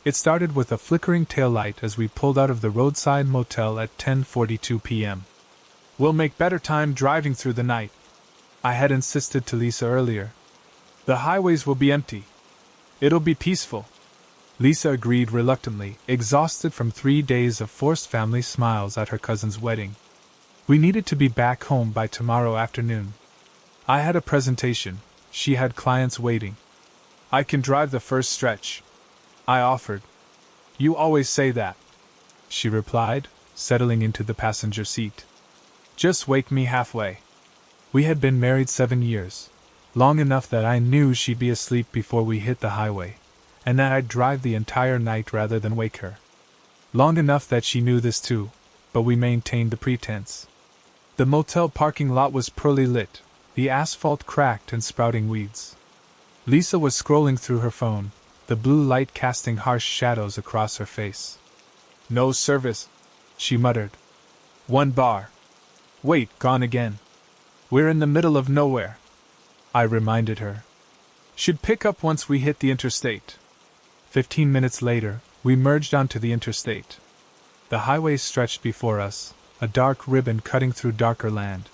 It started with a flickering taillight as we pulled out of the roadside motel at 10:42 p.m. "We'll make better time driving through the night," I had insisted to Lisa earlier. "The highways will be empty. It'll be peaceful." Lisa agreed reluctantly, exhausted from 3 days of forced family smiles at her cousin's wedding. We needed to be back home by tomorrow afternoon. I had a presentation, she had clients waiting. "I can drive the first stretch," I offered. "You always say that," she replied, settling into the passenger seat. "Just wake me halfway." We had been married 7 years, long enough that I knew she'd be asleep before we hit the highway, and that I'd drive the entire night rather than wake her. Long enough that she knew this too, but we maintained the pretense. The motel parking lot was poorly lit, the asphalt cracked and sprouting weeds. Lisa was scrolling through her phone, the blue light casting harsh shadows across her face. "No service," she muttered. "1 bar. Wait, gone again. We're in the middle of nowhere," I reminded her. "Should pick up once we hit the interstate." 15 minutes later, we merged onto the interstate. The highway stretched before us, a dark ribbon cutting through darker land.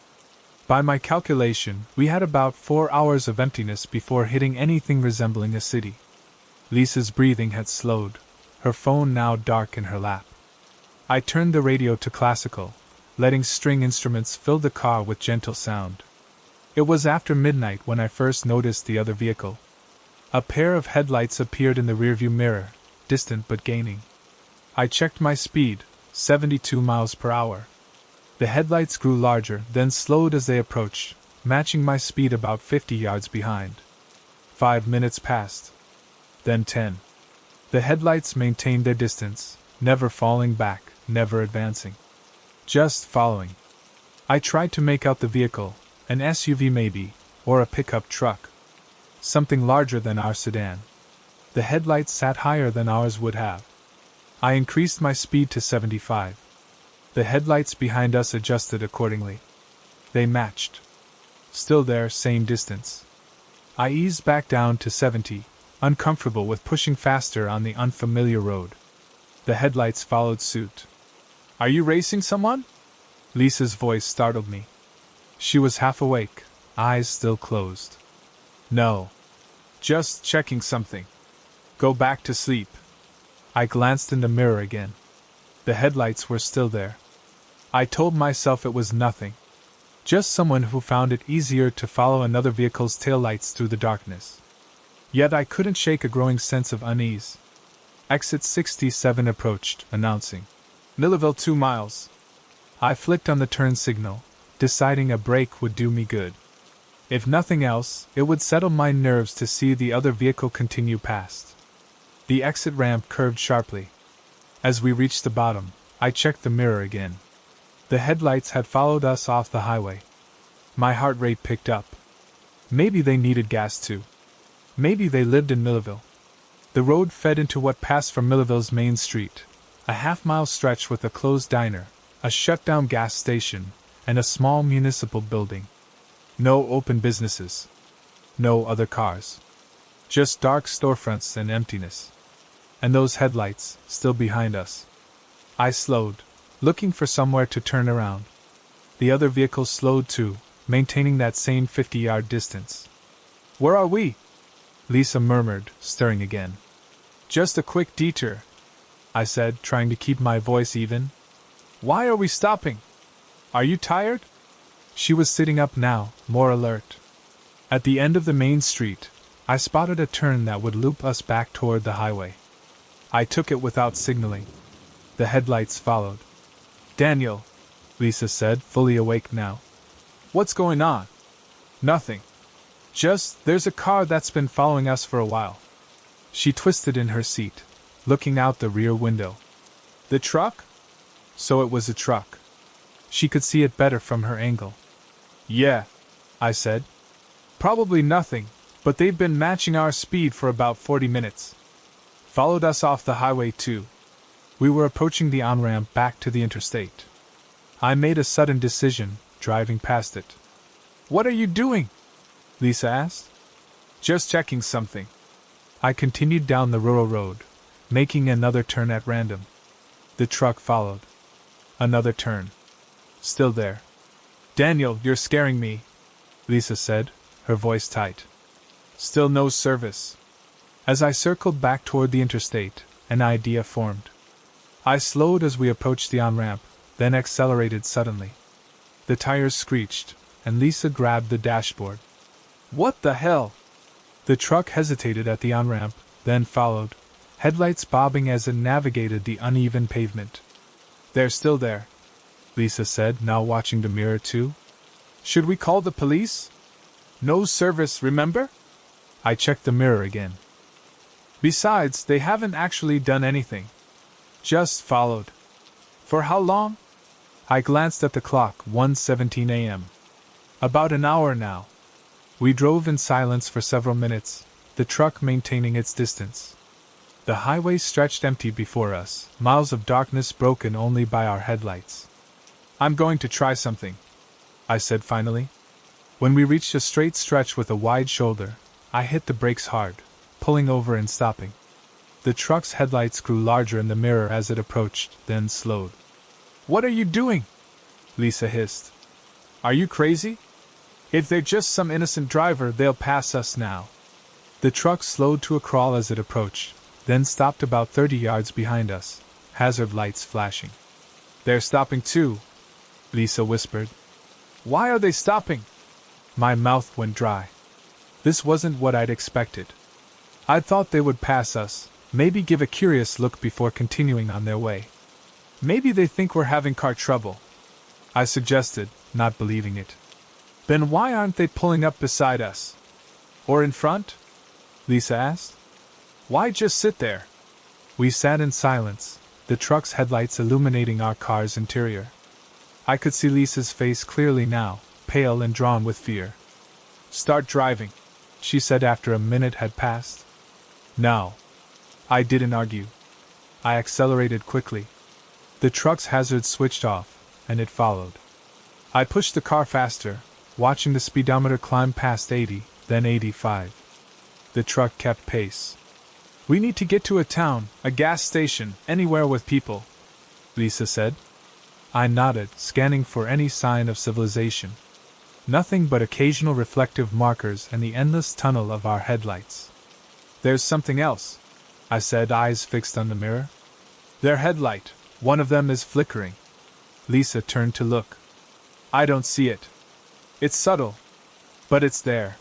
By my calculation, we had about 4 hours of emptiness before hitting anything resembling a city. Lisa's breathing had slowed, her phone now dark in her lap. I turned the radio to classical, letting string instruments fill the car with gentle sound. It was after midnight when I first noticed the other vehicle. A pair of headlights appeared in the rearview mirror, distant but gaining. I checked my speed, 72 miles per hour. The headlights grew larger, then slowed as they approached, matching my speed about 50 yards behind. 5 minutes passed. Then 10. The headlights maintained their distance, never falling back, never advancing. Just following. I tried to make out the vehicle, an SUV maybe, or a pickup truck. Something larger than our sedan. The headlights sat higher than ours would have. I increased my speed to 75. The headlights behind us adjusted accordingly. They matched. Still there, same distance. I eased back down to 70, uncomfortable with pushing faster on the unfamiliar road. The headlights followed suit. "Are you racing someone?" Lisa's voice startled me. She was half awake, eyes still closed. "No. Just checking something. Go back to sleep." I glanced in the mirror again. The headlights were still there. I told myself it was nothing. Just someone who found it easier to follow another vehicle's taillights through the darkness. Yet I couldn't shake a growing sense of unease. Exit 67 approached, announcing, "Millville 2 miles." I flicked on the turn signal, deciding a break would do me good. If nothing else, it would settle my nerves to see the other vehicle continue past. The exit ramp curved sharply. As we reached the bottom, I checked the mirror again. The headlights had followed us off the highway. My heart rate picked up. Maybe they needed gas too. Maybe they lived in Millville. The road fed into what passed for Millville's main street, a half-mile stretch with a closed diner, a shut-down gas station, and a small municipal building. No open businesses. No other cars. Just dark storefronts and emptiness. And those headlights, still behind us. I slowed, looking for somewhere to turn around. The other vehicle slowed too, maintaining that same 50-yard distance. "Where are we?" Lisa murmured, stirring again. "Just a quick detour," I said, trying to keep my voice even. "Why are we stopping? Are you tired?" She was sitting up now, more alert. At the end of the main street, I spotted a turn that would loop us back toward the highway. I took it without signaling. The headlights followed. "Daniel," Lisa said, fully awake now. "What's going on?" "Nothing. Just, there's a car that's been following us for a while." She twisted in her seat, looking out the rear window. "The truck?" So it was a truck. She could see it better from her angle. "Yeah," I said. "Probably nothing, but they've been matching our speed for about 40 minutes. Followed us off the highway too." We were approaching the on-ramp back to the interstate. I made a sudden decision, driving past it. "What are you doing?" Lisa asked. "Just checking something." I continued down the rural road, making another turn at random. The truck followed. Another turn. Still there. "Daniel, you're scaring me," Lisa said, her voice tight. Still no service. As I circled back toward the interstate, an idea formed. I slowed as we approached the on-ramp, then accelerated suddenly. The tires screeched, and Lisa grabbed the dashboard. "What the hell?" The truck hesitated at the on-ramp, then followed, headlights bobbing as it navigated the uneven pavement. "They're still there," Lisa said, now watching the mirror too. "Should we call the police?" "No service, remember?" I checked the mirror again. "Besides, they haven't actually done anything. Just followed." "For how long?" I glanced at the clock, 1:17 a.m. "About an hour now." We drove in silence for several minutes, the truck maintaining its distance. The highway stretched empty before us, miles of darkness broken only by our headlights. "I'm going to try something," I said finally. When we reached a straight stretch with a wide shoulder, I hit the brakes hard, pulling over and stopping. The truck's headlights grew larger in the mirror as it approached, then slowed. "What are you doing?" Lisa hissed. "Are you crazy? If they're just some innocent driver, they'll pass us now." The truck slowed to a crawl as it approached, then stopped about 30 yards behind us, hazard lights flashing. "They're stopping too," Lisa whispered. "Why are they stopping?" My mouth went dry. This wasn't what I'd expected. I'd thought they would pass us, maybe give a curious look before continuing on their way. "Maybe they think we're having car trouble," I suggested, not believing it. "Then why aren't they pulling up beside us? Or in front?" Lisa asked. "Why just sit there?" We sat in silence, the truck's headlights illuminating our car's interior. I could see Lisa's face clearly now, pale and drawn with fear. "Start driving," she said after a minute had passed. "Now." I didn't argue. I accelerated quickly. The truck's hazards switched off, and it followed. I pushed the car faster, watching the speedometer climb past 80, then 85. The truck kept pace. "We need to get to a town, a gas station, anywhere with people," Lisa said. I nodded, scanning for any sign of civilization. Nothing but occasional reflective markers and the endless tunnel of our headlights. "There's something else," I said, eyes fixed on the mirror. "Their headlight, one of them is flickering." Lisa turned to look. "I don't see it. It's subtle. But it's there."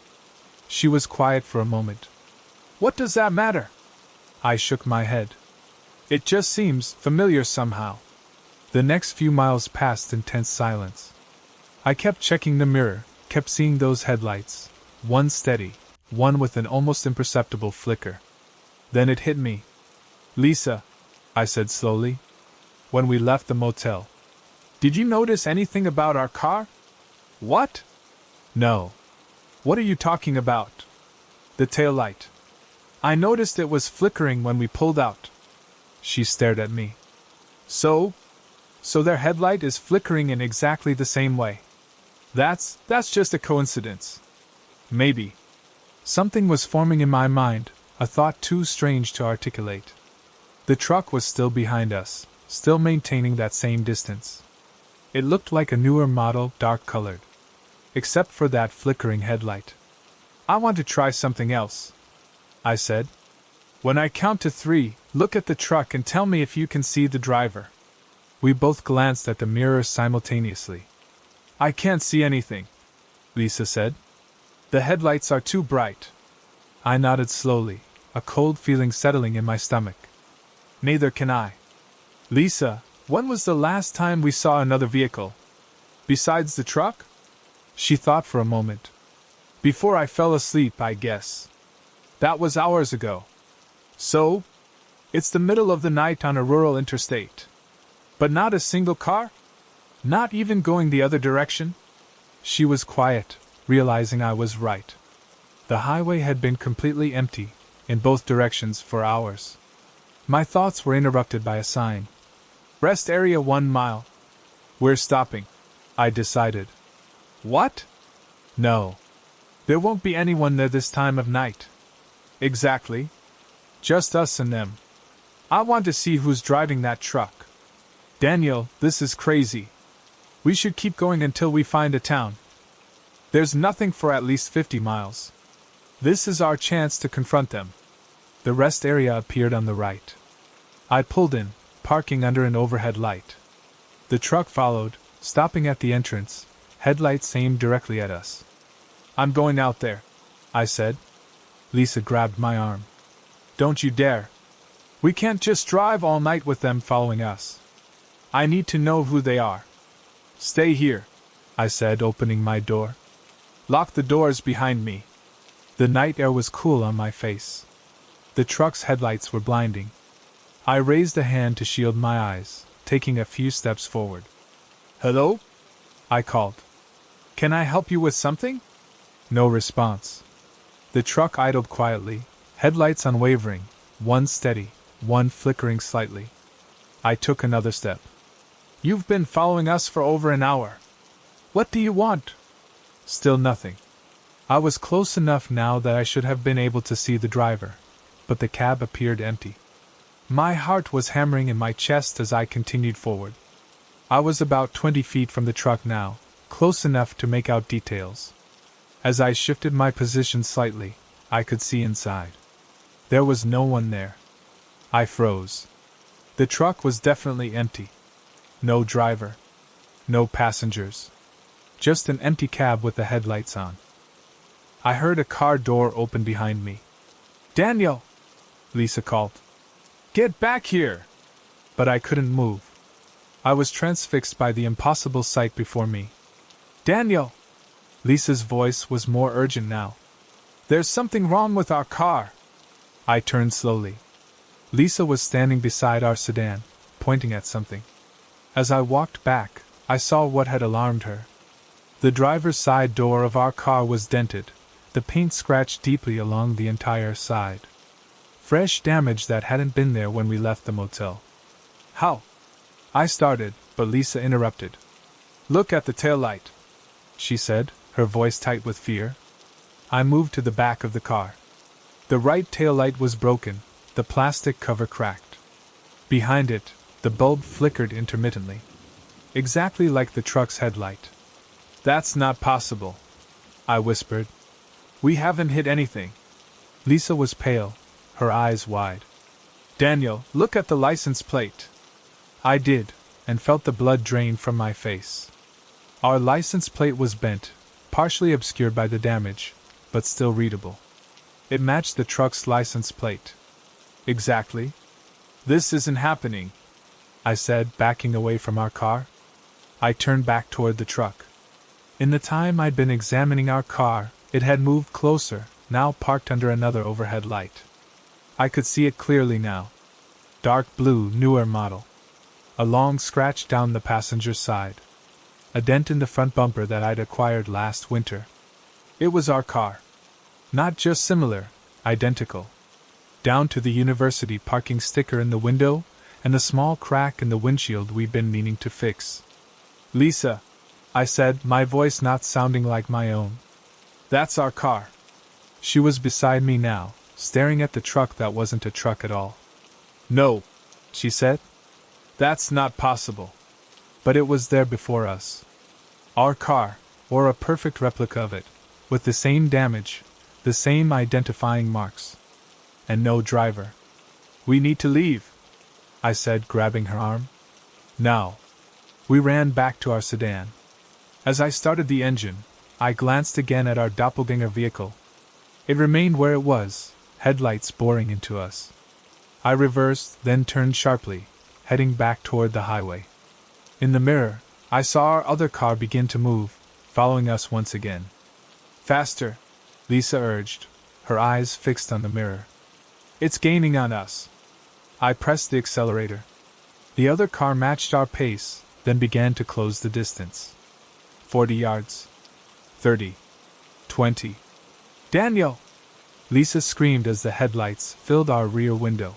She was quiet for a moment. "What does that matter?" I shook my head. "It just seems familiar somehow." The next few miles passed in tense silence. I kept checking the mirror, kept seeing those headlights, one steady, one with an almost imperceptible flicker. Then it hit me. "Lisa," I said slowly, when we left the motel, "did you notice anything about our car?" "What?" "No." "What are you talking about?" "The taillight. I noticed it was flickering when we pulled out." She stared at me. So their headlight is flickering in exactly the same way. That's just a coincidence." "Maybe." Something was forming in my mind, a thought too strange to articulate. The truck was still behind us, still maintaining that same distance. It looked like a newer model, dark-colored. Except for that flickering headlight. "I want to try something else," I said. "When I count to 3, look at the truck and tell me if you can see the driver." We both glanced at the mirror simultaneously. "I can't see anything," Lisa said. "The headlights are too bright." I nodded slowly, a cold feeling settling in my stomach. "Neither can I." "Lisa, when was the last time we saw another vehicle? Besides the truck?" She thought for a moment. "Before I fell asleep, I guess. That was hours ago." "So? It's the middle of the night on a rural interstate. But not a single car? Not even going the other direction?" She was quiet, realizing I was right. The highway had been completely empty, in both directions, for hours. My thoughts were interrupted by a sign. "Rest area 1 mile." "We're stopping," I decided. "What?" "No. There won't be anyone there this time of night." "Exactly. Just us and them." I want to see who's driving that truck. Daniel, this is crazy. We should keep going until we find a town. There's nothing for at least 50 miles. This is our chance to confront them. The rest area appeared on the right. I pulled in, parking under an overhead light. The truck followed, stopping at the entrance, headlights aimed directly at us. I'm going out there, I said. Lisa grabbed my arm. Don't you dare. We can't just drive all night with them following us. I need to know who they are. Stay here, I said, opening my door. Lock the doors behind me. The night air was cool on my face. The truck's headlights were blinding. I raised a hand to shield my eyes, taking a few steps forward. Hello? I called. Can I help you with something? No response. The truck idled quietly, headlights unwavering, one steady, one flickering slightly. I took another step. You've been following us for over an hour. What do you want? Still nothing. I was close enough now that I should have been able to see the driver, but the cab appeared empty. My heart was hammering in my chest as I continued forward. I was about 20 feet from the truck now, close enough to make out details. As I shifted my position slightly, I could see inside. There was no one there. I froze. The truck was definitely empty. No driver. No passengers. Just an empty cab with the headlights on. I heard a car door open behind me. Daniel! Lisa called. Get back here! But I couldn't move. I was transfixed by the impossible sight before me. Daniel! Lisa's voice was more urgent now. There's something wrong with our car. I turned slowly. Lisa was standing beside our sedan, pointing at something. As I walked back, I saw what had alarmed her. The driver's side door of our car was dented, the paint scratched deeply along the entire side. Fresh damage that hadn't been there when we left the motel. How? I started, but Lisa interrupted. Look at the taillight, she said, her voice tight with fear. I moved to the back of the car. The right taillight was broken, the plastic cover cracked. Behind it, the bulb flickered intermittently. Exactly like the truck's headlight. That's not possible, I whispered. We haven't hit anything. Lisa was pale, her eyes wide. Daniel, look at the license plate. I did, and felt the blood drain from my face. Our license plate was bent, partially obscured by the damage, but still readable. It matched the truck's license plate. Exactly. This isn't happening, I said, backing away from our car. I turned back toward the truck. In the time I'd been examining our car, it had moved closer, now parked under another overhead light. I could see it clearly now. Dark blue, newer model. A long scratch down the passenger's side. A dent in the front bumper that I'd acquired last winter. It was our car. Not just similar, identical. Down to the university parking sticker in the window, and the small crack in the windshield we'd been meaning to fix. Lisa, I said, my voice not sounding like my own. That's our car. She was beside me now, staring at the truck that wasn't a truck at all. No, she said. That's not possible. But it was there before us. Our car, or a perfect replica of it, with the same damage, the same identifying marks. And no driver. We need to leave, I said, grabbing her arm. Now. We ran back to our sedan. As I started the engine, I glanced again at our doppelganger vehicle. It remained where it was, headlights boring into us. I reversed, then turned sharply, heading back toward the highway. In the mirror, I saw our other car begin to move, following us once again. Faster, Lisa urged, her eyes fixed on the mirror. It's gaining on us. I pressed the accelerator. The other car matched our pace, then began to close the distance. 40 yards. 30. 20. Daniel! Lisa screamed as the headlights filled our rear window.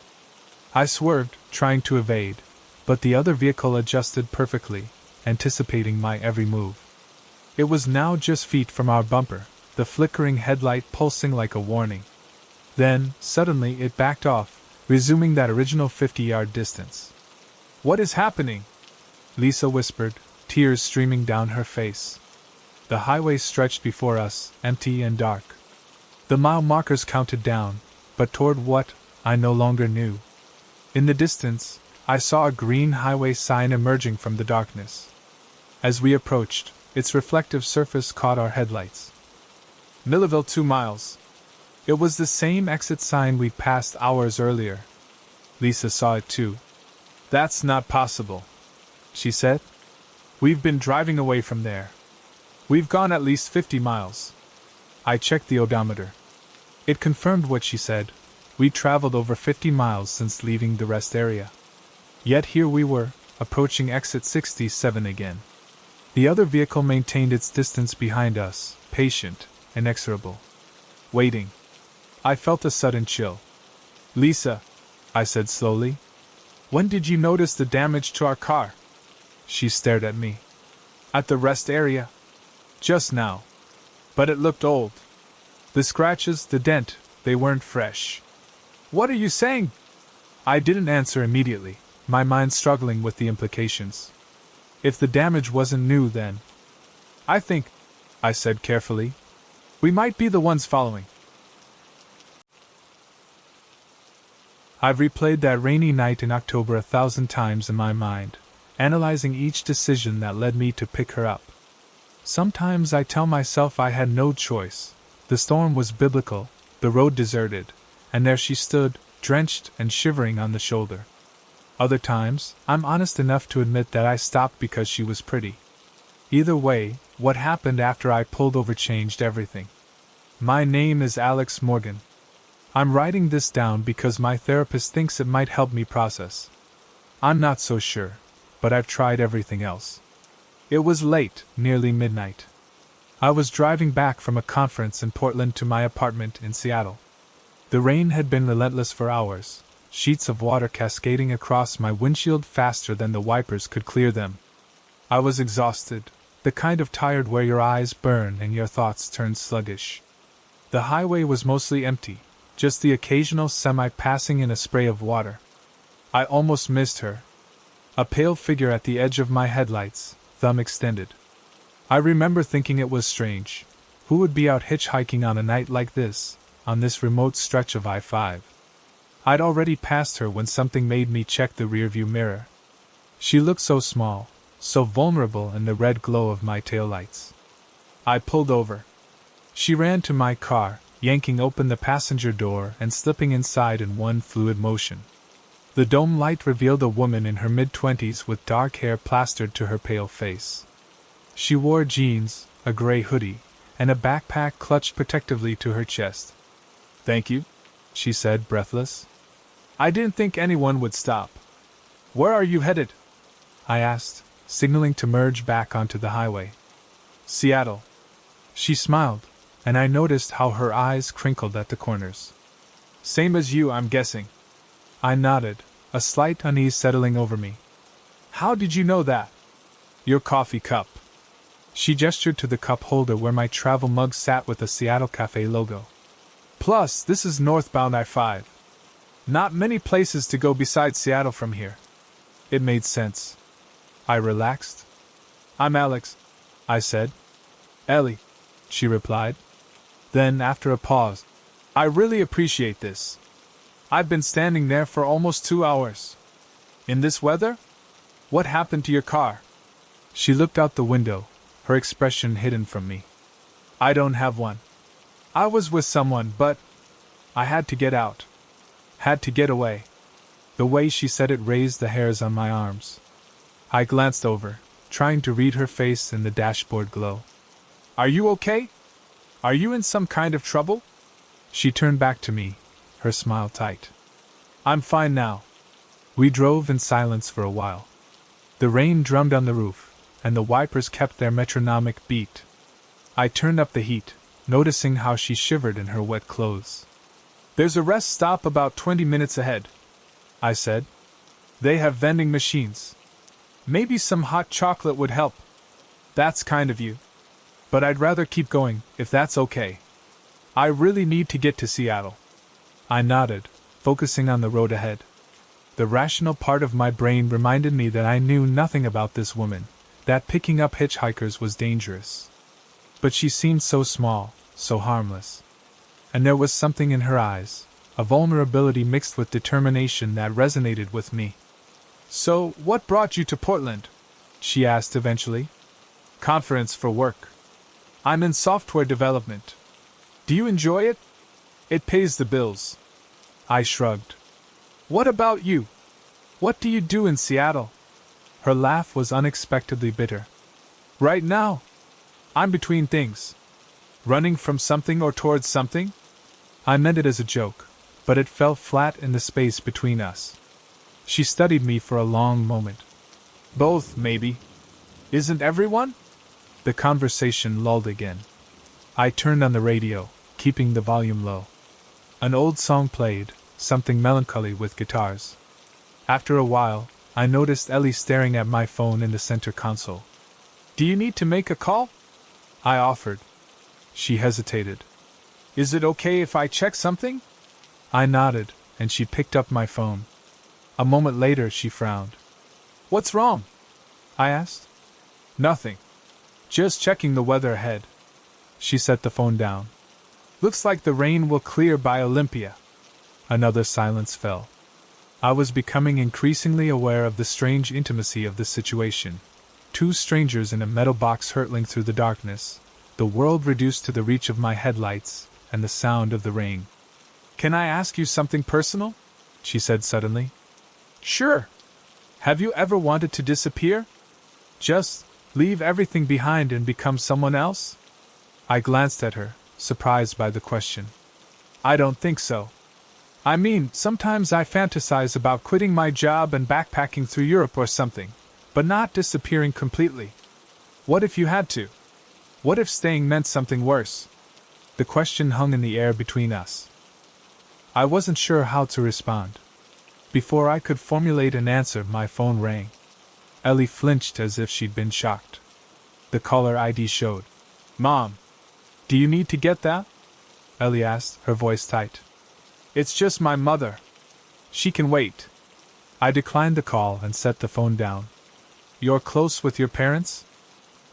I swerved, trying to evade, but the other vehicle adjusted perfectly, anticipating my every move. It was now just feet from our bumper, the flickering headlight pulsing like a warning. Then, suddenly it backed off, resuming that original 50-yard distance. "What is happening?" Lisa whispered, tears streaming down her face. The highway stretched before us, empty and dark. The mile markers counted down, but toward what, I no longer knew. In the distance, I saw a green highway sign emerging from the darkness. As we approached, its reflective surface caught our headlights. "Millville 2 miles. It was the same exit sign we'd passed hours earlier." Lisa saw it too. "That's not possible," she said. "We've been driving away from there. We've gone at least 50 miles. I checked the odometer. It confirmed what she said. We'd traveled over 50 miles since leaving the rest area. Yet here we were, approaching exit 67 again. The other vehicle maintained its distance behind us, patient, inexorable. Waiting. I felt a sudden chill. "Lisa," I said slowly, "when did you notice the damage to our car?" She stared at me. "At the rest area. Just now. But it looked old. The scratches, the dent, they weren't fresh." "What are you saying?" I didn't answer immediately, my mind struggling with the implications. If the damage wasn't new, then "I think," I said carefully, "we might be the ones following." I've replayed that rainy night in October 1,000 times in my mind, analyzing each decision that led me to pick her up. Sometimes I tell myself I had no choice. The storm was biblical, the road deserted, and there she stood, drenched and shivering on the shoulder. Other times, I'm honest enough to admit that I stopped because she was pretty. Either way, what happened after I pulled over changed everything. My name is Alex Morgan. I'm writing this down because my therapist thinks it might help me process. I'm not so sure, but I've tried everything else. It was late, nearly midnight. I was driving back from a conference in Portland to my apartment in Seattle. The rain had been relentless for hours, sheets of water cascading across my windshield faster than the wipers could clear them. I was exhausted, the kind of tired where your eyes burn and your thoughts turn sluggish. The highway was mostly empty, just the occasional semi passing in a spray of water. I almost missed her. A pale figure at the edge of my headlights, thumb extended. I remember thinking it was strange. Who would be out hitchhiking on a night like this, on this remote stretch of I-5? I'd already passed her when something made me check the rearview mirror. She looked so small, so vulnerable in the red glow of my taillights. I pulled over. She ran to my car, yanking open the passenger door and slipping inside in one fluid motion. The dome light revealed a woman in her mid-20s with dark hair plastered to her pale face. She wore jeans, a gray hoodie, and a backpack clutched protectively to her chest. "Thank you," she said, breathless. "I didn't think anyone would stop." "Where are you headed?" I asked, signaling to merge back onto the highway. "Seattle." She smiled, and I noticed how her eyes crinkled at the corners. "Same as you, I'm guessing." I nodded, a slight unease settling over me. "How did you know that?" "Your coffee cup." She gestured to the cup holder where my travel mug sat with the Seattle Cafe logo. "Plus, this is northbound I-5. Not many places to go besides Seattle from here." It made sense. I relaxed. "I'm Alex," I said. "Ellie," she replied. Then, after a pause, "I really appreciate this. I've been standing there for almost 2 hours. In this weather? What happened to your car?" She looked out the window, her expression hidden from me. "I don't have one. I was with someone, but I had to get out. Had to get away." The way she said it raised the hairs on my arms. I glanced over, trying to read her face in the dashboard glow. "Are you okay? Are you in some kind of trouble?" She turned back to me, her smile tight. "I'm fine now." We drove in silence for a while. The rain drummed on the roof, and the wipers kept their metronomic beat. I turned up the heat, noticing how she shivered in her wet clothes. "There's a rest stop about 20 minutes ahead," I said. "They have vending machines. Maybe some hot chocolate would help." "That's kind of you. But I'd rather keep going, if that's okay. I really need to get to Seattle." I nodded, focusing on the road ahead. The rational part of my brain reminded me that I knew nothing about this woman, that picking up hitchhikers was dangerous. But she seemed so small, so harmless. And there was something in her eyes, a vulnerability mixed with determination that resonated with me. "So, what brought you to Portland?" she asked eventually. "Conference for work. I'm in software development. Do you enjoy it? It pays the bills." I shrugged. "What about you? What do you do in Seattle?" Her laugh was unexpectedly bitter. "Right now, I'm between things. Running from something or towards something?" I meant it as a joke, but it fell flat in the space between us. She studied me for a long moment. "Both, maybe. Isn't everyone?" The conversation lulled again. I turned on the radio, keeping the volume low. An old song played, something melancholy with guitars. After a while, I noticed Ellie staring at my phone in the center console. "Do you need to make a call?" I offered. She hesitated. "Is it okay if I check something?" I nodded, and she picked up my phone. A moment later, she frowned. "What's wrong?" I asked. "Nothing. Just checking the weather ahead." She set the phone down. "Looks like the rain will clear by Olympia." Another silence fell. I was becoming increasingly aware of the strange intimacy of the situation. Two strangers in a metal box hurtling through the darkness, the world reduced to the reach of my headlights, and the sound of the rain. "Can I ask you something personal?" she said suddenly. "Sure. Have you ever wanted to disappear? Just leave everything behind and become someone else?" I glanced at her, surprised by the question. "I don't think so. I mean, sometimes I fantasize about quitting my job and backpacking through Europe or something, but not disappearing completely. What if you had to? What if staying meant something worse?" The question hung in the air between us. I wasn't sure how to respond. Before I could formulate an answer, my phone rang. Ellie flinched as if she'd been shocked. The caller ID showed. "Mom, do you need to get that?" Ellie asked, her voice tight. "It's just my mother. She can wait." I declined the call and set the phone down. "You're close with your parents?"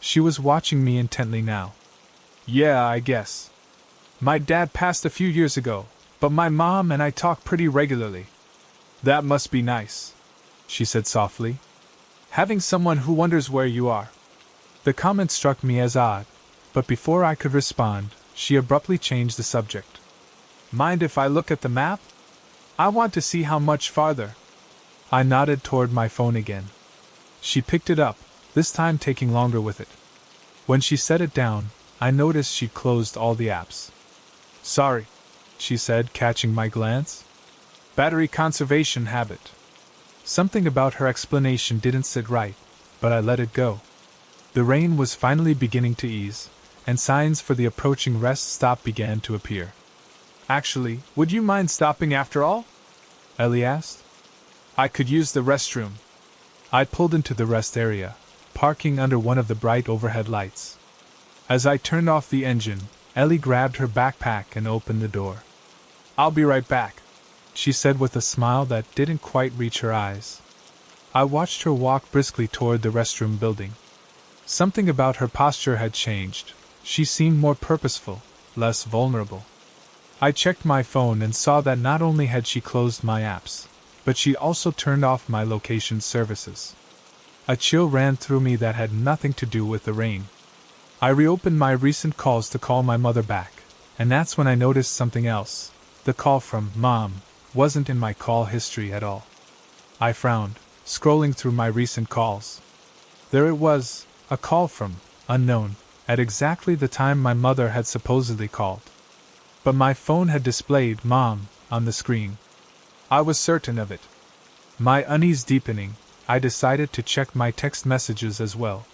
She was watching me intently now. "Yeah, I guess. My dad passed a few years ago, but my mom and I talk pretty regularly." "That must be nice," she said softly. "Having someone who wonders where you are." The comment struck me as odd, but before I could respond, she abruptly changed the subject. "Mind if I look at the map? I want to see how much farther." I nodded toward my phone again. She picked it up, this time taking longer with it. When she set it down, I noticed she'd closed all the apps. "Sorry," she said, catching my glance. "Battery conservation habit." Something about her explanation didn't sit right, but I let it go. The rain was finally beginning to ease, and signs for the approaching rest stop began to appear. "Actually, would you mind stopping after all?" Ellie asked. "I could use the restroom." I pulled into the rest area, parking under one of the bright overhead lights. As I turned off the engine, Ellie grabbed her backpack and opened the door. "I'll be right back," she said with a smile that didn't quite reach her eyes. I watched her walk briskly toward the restroom building. Something about her posture had changed. She seemed more purposeful, less vulnerable. I checked my phone and saw that not only had she closed my apps, but she also turned off my location services. A chill ran through me that had nothing to do with the rain. I reopened my recent calls to call my mother back, and that's when I noticed something else. The call from Mom wasn't in my call history at all. I frowned, scrolling through my recent calls. There it was, a call from unknown, at exactly the time my mother had supposedly called. But my phone had displayed Mom on the screen. I was certain of it. My unease deepening, I decided to check my text messages as well.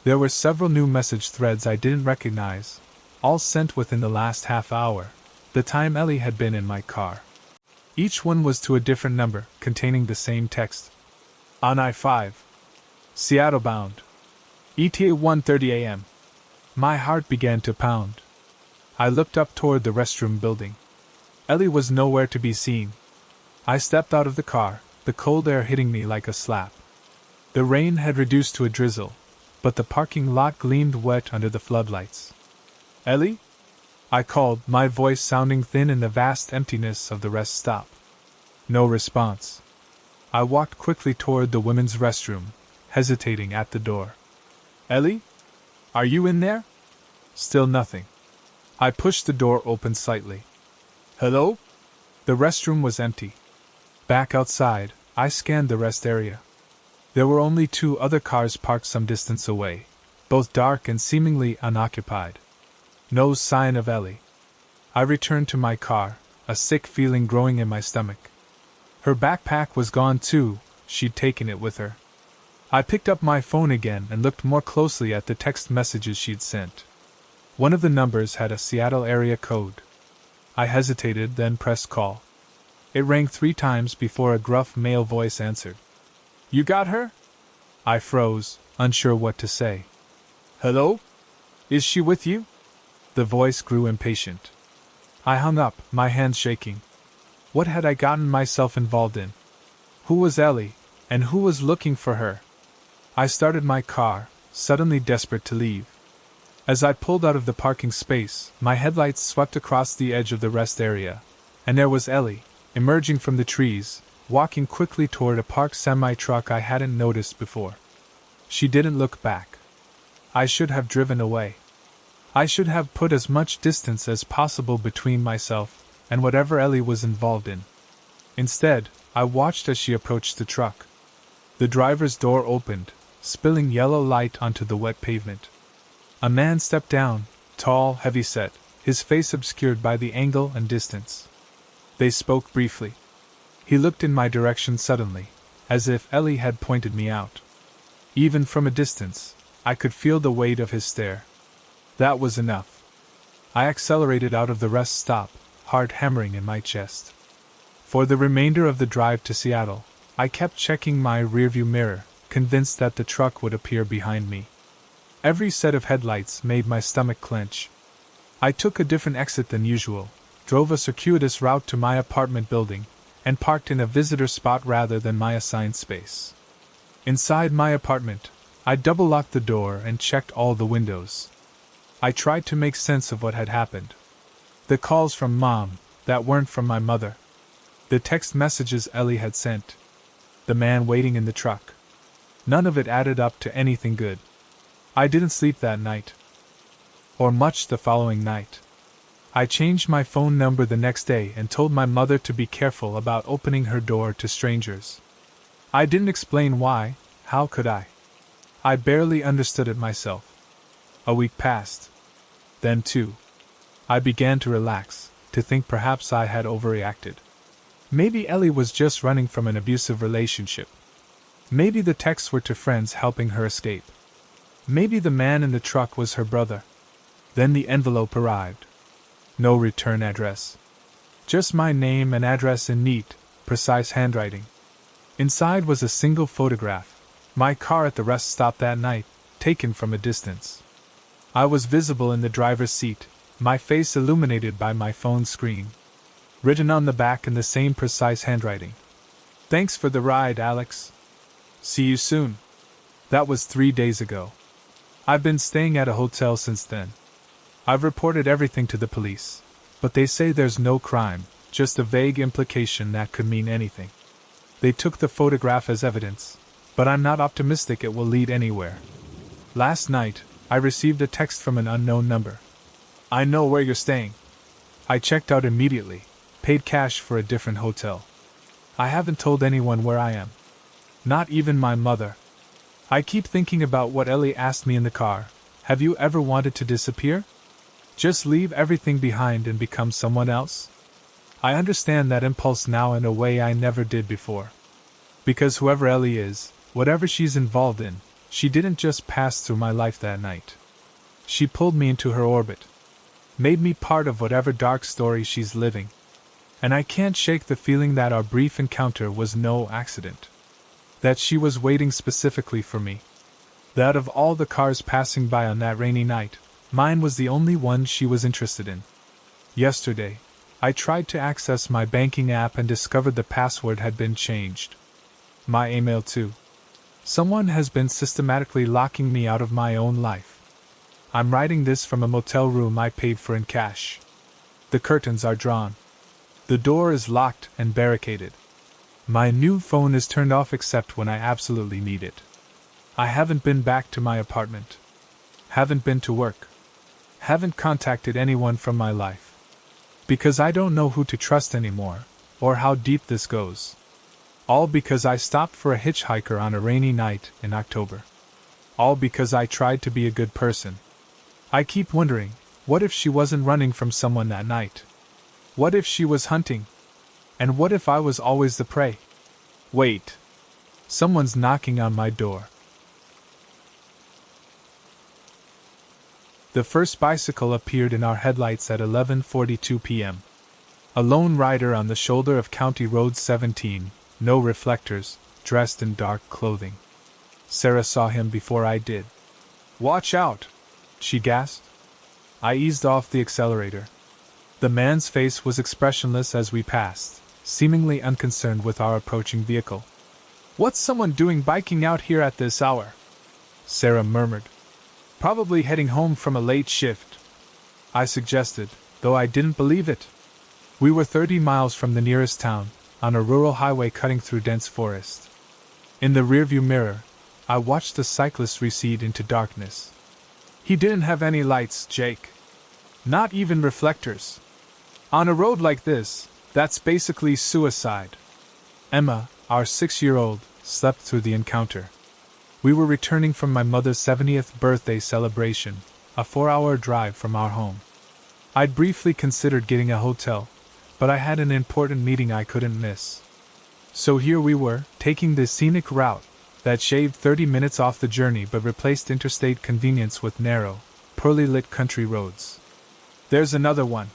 There were several new message threads I didn't recognize, all sent within the last half hour, the time Ellie had been in my car. Each one was to a different number, containing the same text. On I-5. Seattle bound. ETA 1:30 a.m. My heart began to pound. I looked up toward the restroom building. Ellie was nowhere to be seen. I stepped out of the car, the cold air hitting me like a slap. The rain had reduced to a drizzle, but the parking lot gleamed wet under the floodlights. "Ellie?" I called, my voice sounding thin in the vast emptiness of the rest stop. No response. I walked quickly toward the women's restroom, hesitating at the door. "Ellie? Are you in there?" Still nothing. I pushed the door open slightly. "Hello?" The restroom was empty. Back outside, I scanned the rest area. There were only 2 other cars parked some distance away, both dark and seemingly unoccupied. No sign of Ellie. I returned to my car, a sick feeling growing in my stomach. Her backpack was gone too, she'd taken it with her. I picked up my phone again and looked more closely at the text messages she'd sent. One of the numbers had a Seattle area code. I hesitated, then pressed call. It rang 3 times before a gruff male voice answered. "You got her?" I froze, unsure what to say. "Hello? Is she with you?" The voice grew impatient. I hung up, my hands shaking. What had I gotten myself involved in? Who was Ellie, and who was looking for her? I started my car, suddenly desperate to leave. As I pulled out of the parking space, my headlights swept across the edge of the rest area, and there was Ellie, emerging from the trees, walking quickly toward a parked semi-truck I hadn't noticed before. She didn't look back. I should have driven away. I should have put as much distance as possible between myself and whatever Ellie was involved in. Instead, I watched as she approached the truck. The driver's door opened, spilling yellow light onto the wet pavement. A man stepped down, tall, heavy-set, his face obscured by the angle and distance. They spoke briefly. He looked in my direction suddenly, as if Ellie had pointed me out. Even from a distance, I could feel the weight of his stare. That was enough. I accelerated out of the rest stop, heart hammering in my chest. For the remainder of the drive to Seattle, I kept checking my rearview mirror, convinced that the truck would appear behind me. Every set of headlights made my stomach clench. I took a different exit than usual, drove a circuitous route to my apartment building, and parked in a visitor spot rather than my assigned space. Inside my apartment, I double-locked the door and checked all the windows. I tried to make sense of what had happened. The calls from Mom, that weren't from my mother. The text messages Ellie had sent. The man waiting in the truck. None of it added up to anything good. I didn't sleep that night. Or much the following night. I changed my phone number the next day and told my mother to be careful about opening her door to strangers. I didn't explain why, how could I? I barely understood it myself. A week passed. Then 2. I began to relax, to think perhaps I had overreacted. Maybe Ellie was just running from an abusive relationship. Maybe the texts were to friends helping her escape. Maybe the man in the truck was her brother. Then the envelope arrived. No return address. Just my name and address in neat, precise handwriting. Inside was a single photograph, my car at the rest stop that night, taken from a distance. I was visible in the driver's seat, my face illuminated by my phone screen. Written on the back in the same precise handwriting. "Thanks for the ride, Alex. See you soon." That was 3 days ago. I've been staying at a hotel since then. I've reported everything to the police, but they say there's no crime, just a vague implication that could mean anything. They took the photograph as evidence, but I'm not optimistic it will lead anywhere. Last night, I received a text from an unknown number. "I know where you're staying." I checked out immediately, paid cash for a different hotel. I haven't told anyone where I am. Not even my mother. I keep thinking about what Ellie asked me in the car. Have you ever wanted to disappear? Just leave everything behind and become someone else? I understand that impulse now in a way I never did before. Because whoever Ellie is, whatever she's involved in, she didn't just pass through my life that night. She pulled me into her orbit. Made me part of whatever dark story she's living. And I can't shake the feeling that our brief encounter was no accident. That she was waiting specifically for me. That of all the cars passing by on that rainy night, mine was the only one she was interested in. Yesterday, I tried to access my banking app and discovered the password had been changed. My email too. Someone has been systematically locking me out of my own life. I'm writing this from a motel room I paid for in cash. The curtains are drawn. The door is locked and barricaded. My new phone is turned off except when I absolutely need it. I haven't been back to my apartment. Haven't been to work. Haven't contacted anyone from my life. Because I don't know who to trust anymore, or how deep this goes. All because I stopped for a hitchhiker on a rainy night in October. All because I tried to be a good person. I keep wondering, what if she wasn't running from someone that night? What if she was hunting? And what if I was always the prey? Wait. Someone's knocking on my door. The first bicycle appeared in our headlights at 11:42 p.m. A lone rider on the shoulder of County Road 17, no reflectors, dressed in dark clothing. Sarah saw him before I did. "Watch out!" she gasped. I eased off the accelerator. The man's face was expressionless as we passed, seemingly unconcerned with our approaching vehicle. "What's someone doing biking out here at this hour?" Sarah murmured. "Probably heading home from a late shift," I suggested, though I didn't believe it. We were 30 miles from the nearest town, on a rural highway cutting through dense forest. In the rearview mirror, I watched the cyclist recede into darkness. He didn't have any lights, Jake. Not even reflectors. On a road like this, that's basically suicide. Emma, our 6-year-old, slept through the encounter. We were returning from my mother's 70th birthday celebration, a 4-hour drive from our home. I'd briefly considered getting a hotel, but I had an important meeting I couldn't miss. So here we were, taking the scenic route that shaved 30 minutes off the journey but replaced interstate convenience with narrow, poorly lit country roads. "There's another one,"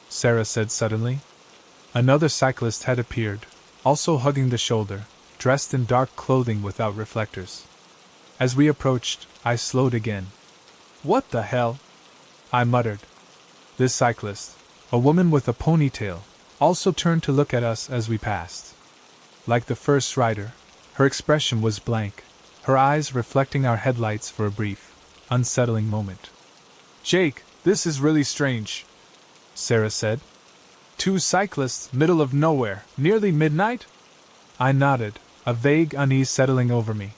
Sarah said suddenly. Another cyclist had appeared, also hugging the shoulder, dressed in dark clothing without reflectors. As we approached, I slowed again. "What the hell?" I muttered. This cyclist, a woman with a ponytail, also turned to look at us as we passed. Like the first rider, her expression was blank, her eyes reflecting our headlights for a brief, unsettling moment. "Jake, this is really strange," Sarah said. "Two cyclists, middle of nowhere, nearly midnight?" I nodded, a vague unease settling over me.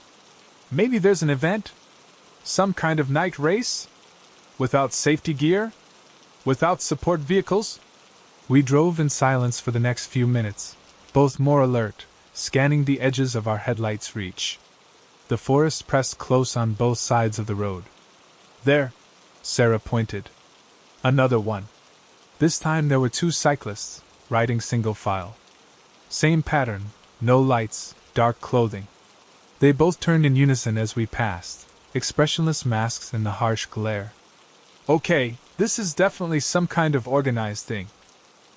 "Maybe there's an event? Some kind of night race? Without safety gear? Without support vehicles?" We drove in silence for the next few minutes, both more alert, scanning the edges of our headlights' reach. The forest pressed close on both sides of the road. "There," Sarah pointed. "Another one." This time there were two cyclists, riding single file. Same pattern, no lights, dark clothing. They both turned in unison as we passed, expressionless masks in the harsh glare. "Okay, this is definitely some kind of organized thing,"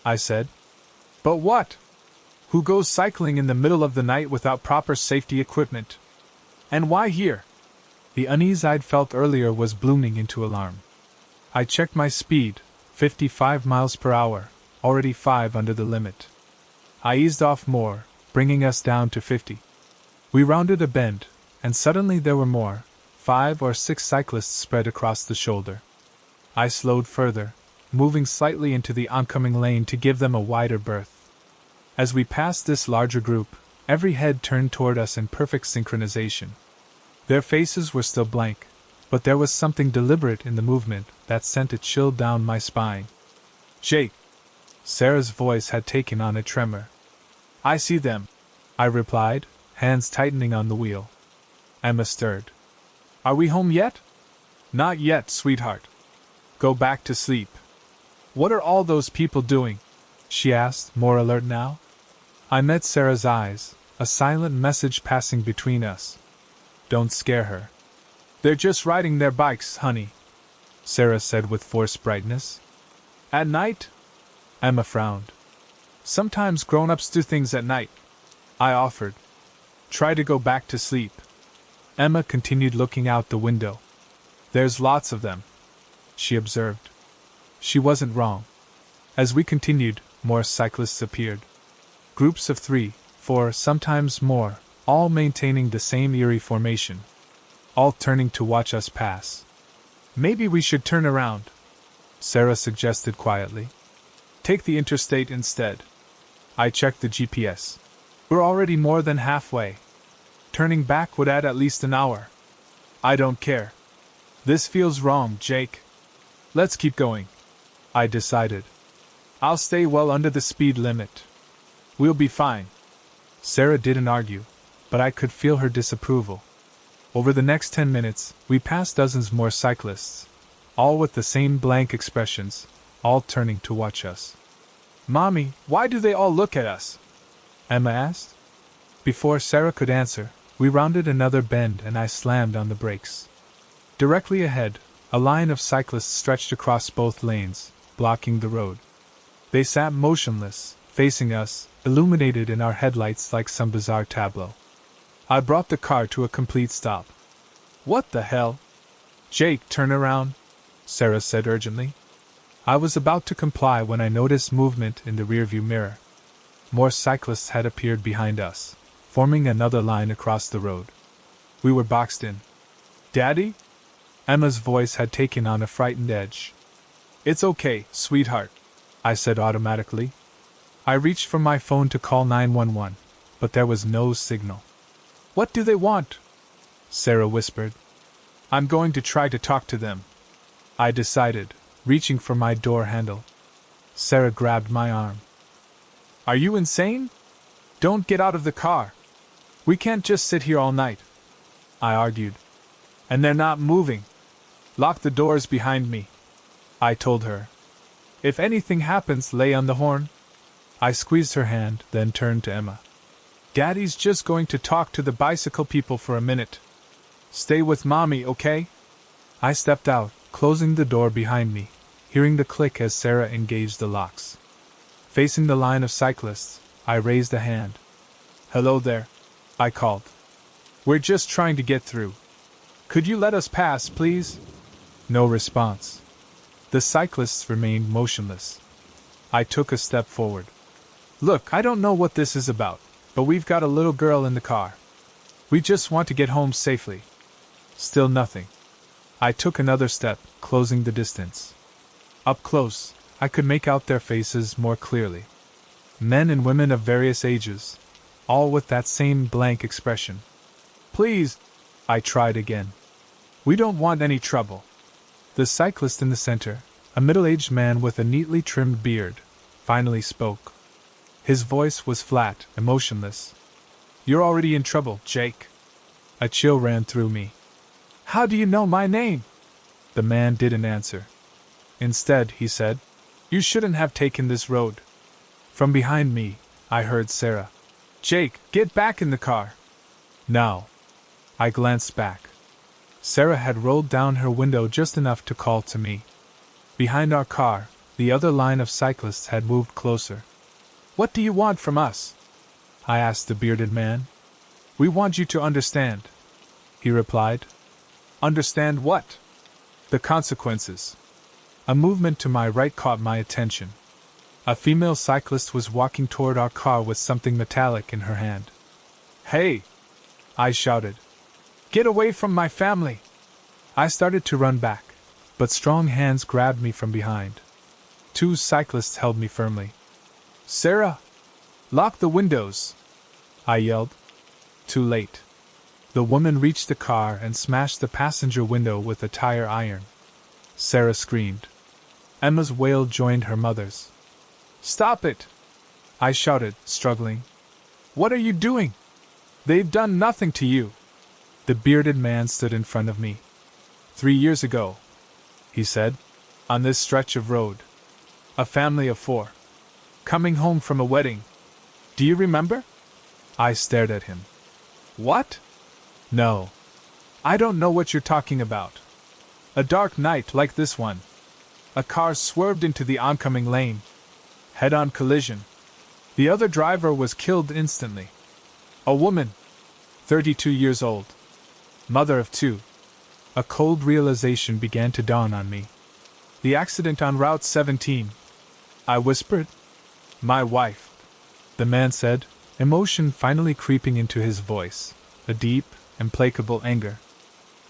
I said. "But what? Who goes cycling in the middle of the night without proper safety equipment? And why here?" The unease I'd felt earlier was blooming into alarm. I checked my speed, 55 miles per hour, already 5 under the limit. I eased off more, bringing us down to 50. We rounded a bend, and suddenly there were more, 5 or 6 cyclists spread across the shoulder. I slowed further, moving slightly into the oncoming lane to give them a wider berth. As we passed this larger group, every head turned toward us in perfect synchronization. Their faces were still blank, but there was something deliberate in the movement that sent a chill down my spine. "Jake!" Sarah's voice had taken on a tremor. "I see them," I replied, hands tightening on the wheel. Emma stirred. "Are we home yet?" "Not yet, sweetheart. Go back to sleep." "What are all those people doing?" she asked, more alert now. I met Sarah's eyes, a silent message passing between us. "Don't scare her. They're just riding their bikes, honey," Sarah said with forced brightness. "At night?" Emma frowned. "Sometimes grown-ups do things at night," I offered. "Try to go back to sleep." Emma continued looking out the window. "There's lots of them," she observed. She wasn't wrong. As we continued, more cyclists appeared. Groups of 3, 4, sometimes more, all maintaining the same eerie formation. All turning to watch us pass. Maybe we should turn around, Sarah suggested quietly. Take the interstate instead. I checked the GPS. We're already more than halfway. Turning back would add at least an hour. I don't care. This feels wrong, Jake. Let's keep going, I decided. I'll stay well under the speed limit. We'll be fine. Sarah didn't argue, but I could feel her disapproval. Over the next 10 minutes, we passed dozens more cyclists, all with the same blank expressions, all turning to watch us. Mommy, why do they all look at us? Emma asked. Before Sarah could answer, we rounded another bend and I slammed on the brakes. Directly ahead, a line of cyclists stretched across both lanes, blocking the road. They sat motionless, facing us, illuminated in our headlights like some bizarre tableau. I brought the car to a complete stop. What the hell? Jake, turn around, Sarah said urgently. I was about to comply when I noticed movement in the rearview mirror. More cyclists had appeared behind us, forming another line across the road. We were boxed in. Daddy? Emma's voice had taken on a frightened edge. It's okay, sweetheart, I said automatically. I reached for my phone to call 911, but there was no signal. What do they want? Sarah whispered. I'm going to try to talk to them, I decided, reaching for my door handle. Sarah grabbed my arm. Are you insane? Don't get out of the car. We can't just sit here all night, I argued. And they're not moving. Lock the doors behind me, I told her. If anything happens, lay on the horn. I squeezed her hand, then turned to Emma. Daddy's just going to talk to the bicycle people for a minute. Stay with Mommy, okay? I stepped out, closing the door behind me, hearing the click as Sarah engaged the locks. Facing the line of cyclists, I raised a hand. Hello there, I called. We're just trying to get through. Could you let us pass, please? No response. The cyclists remained motionless. I took a step forward. Look, I don't know what this is about, but we've got a little girl in the car. We just want to get home safely. Still nothing. I took another step, closing the distance. Up close, I could make out their faces more clearly. Men and women of various ages, all with that same blank expression. Please, I tried again. We don't want any trouble. The cyclist in the center, a middle-aged man with a neatly trimmed beard, finally spoke. His voice was flat, emotionless. You're already in trouble, Jake. A chill ran through me. How do you know my name? The man didn't answer. Instead, he said, You shouldn't have taken this road. From behind me, I heard Sarah. Jake, get back in the car. Now. I glanced back. Sarah had rolled down her window just enough to call to me. Behind our car, the other line of cyclists had moved closer. What do you want from us? I asked the bearded man. We want you to understand, he replied. Understand what? The consequences. A movement to my right caught my attention. A female cyclist was walking toward our car with something metallic in her hand. Hey! I shouted. Get away from my family! I started to run back, but strong hands grabbed me from behind. Two cyclists held me firmly. Sarah! Lock the windows! I yelled. Too late. The woman reached the car and smashed the passenger window with a tire iron. Sarah screamed. Emma's wail joined her mother's. Stop it! I shouted, struggling. What are you doing? They've done nothing to you. The bearded man stood in front of me. 3 years ago, he said, on this stretch of road. A family of 4. Coming home from a wedding. Do you remember? I stared at him. What? No. I don't know what you're talking about. A dark night like this one. A car swerved into the oncoming lane. Head-on collision. The other driver was killed instantly. A woman. 32 years old. Mother of 2. A cold realization began to dawn on me. The accident on Route 17. I whispered. My wife, the man said, emotion finally creeping into his voice, a deep, implacable anger.